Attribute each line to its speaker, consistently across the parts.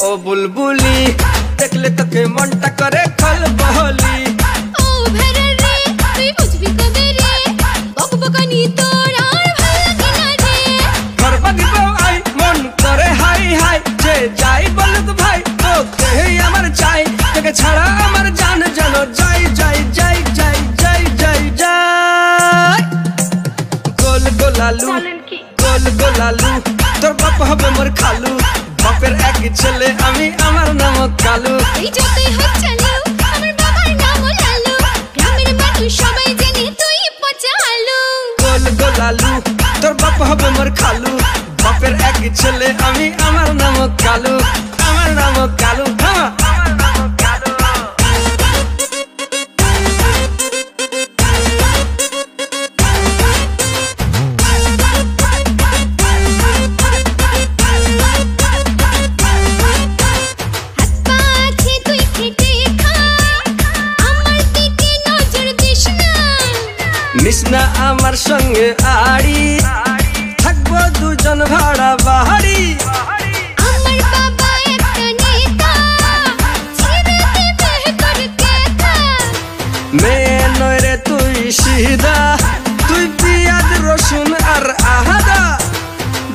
Speaker 1: ओ बुलबुली देखले तके मनटा करे खल बहली
Speaker 2: ओ भेरे रे তুই বুঝবি কবে রে বকবকানি তোর আর ভাল লাগে না রে
Speaker 1: घर बगिबो आई मन करे हाय हाय जे যাই বলুক ভাই তোকে আমার চাই তোকে ছাড়া আমার জান জানো যাই যাই যাই যাই যাই যাই যাই গোল গোলালু গোল গোলালু তোর বাপ হবে মোর খালু বাপের এক ছেলে আমি আমার নাম কালু
Speaker 2: এই যতই হোক চালু আমার বাবার নাম লালু গ্রামের মানুষ সবাই জানে তুই পচা আলু
Speaker 1: গোল গোলালু তোর বাপ হবে মোর খালু বাপের এক ছেলে আমি আমার নাম কালু আমার নাম কালু আমার নাম কালু নিসনা আমার সঙ্গে আড়ি থাকবো দুজন ভাড়া বাহারি
Speaker 2: আমার বাবা একটা নেতা ছেড়ে দেবে করতে থা
Speaker 1: মেয়ে নয় রে তুই সিধা তুই পিয়াজ রসুন আর আহাদা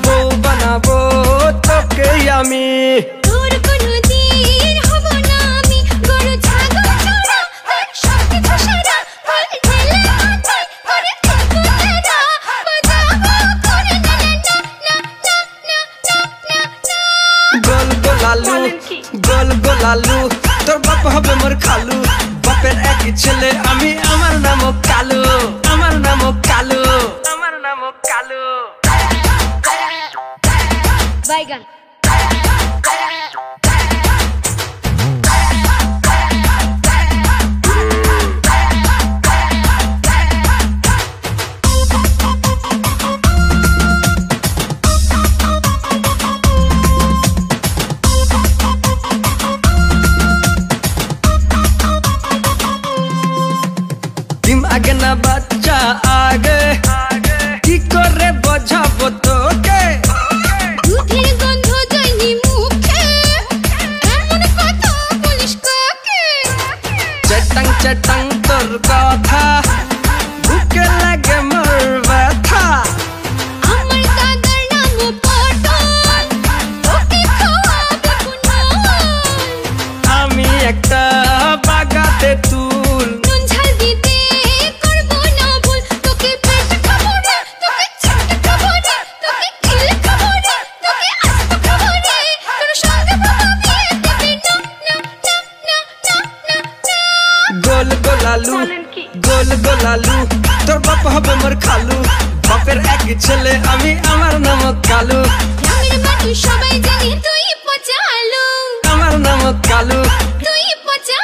Speaker 1: বউ বানাবো তোকে আমি
Speaker 2: তোর কোনো দিন হব না আমি গরু ছাগল চড়া তোর সবকে ধসারা বল ঢেলে মাথায় করে থাকবো তেরা বাজাবো করে না না না না না না না
Speaker 1: গোল গোলালু গোল গোলালু তোর বাপ হবে মোর খালু বাপের এক ছেলে আমি আমার নাম কালু আমার নাম কালু আমার নাম কালু
Speaker 2: বাইগান
Speaker 1: ডিম আগে না বাচ্চা আগে কি করে বোঝাবো তোকে
Speaker 2: দুধের গন্ধ যায়নি মুখে এমন কথা বলিস কাকে
Speaker 1: চেটাং চেটাং তোর কথা বুকে লাগে মোর ব্যথা
Speaker 2: আমার দাদার নাম পটল ওকে খাওয়াবে পুনল
Speaker 1: আমি একটা বাগাতে তুল
Speaker 2: নুন ঝাল দিতে করবো না ভুল তোকে পেট খাবো রে তোকে ছিটকে খাবো রে তোকে গিলে খাবো রে তোকে আস্ত খাবো রে তোর সঙ্গে বাবা বিয়ে দেবে না না না না না না না
Speaker 1: গোল গোলালু গোল গোলালু তোর বাপ হবে মোর খালু বাপের এক ছেলে আমি আমার নাম কালু
Speaker 2: গ্রামের মানুষ সবাই জানে তুই পচা আলু
Speaker 1: আমার নাম কালু
Speaker 2: তুই পচা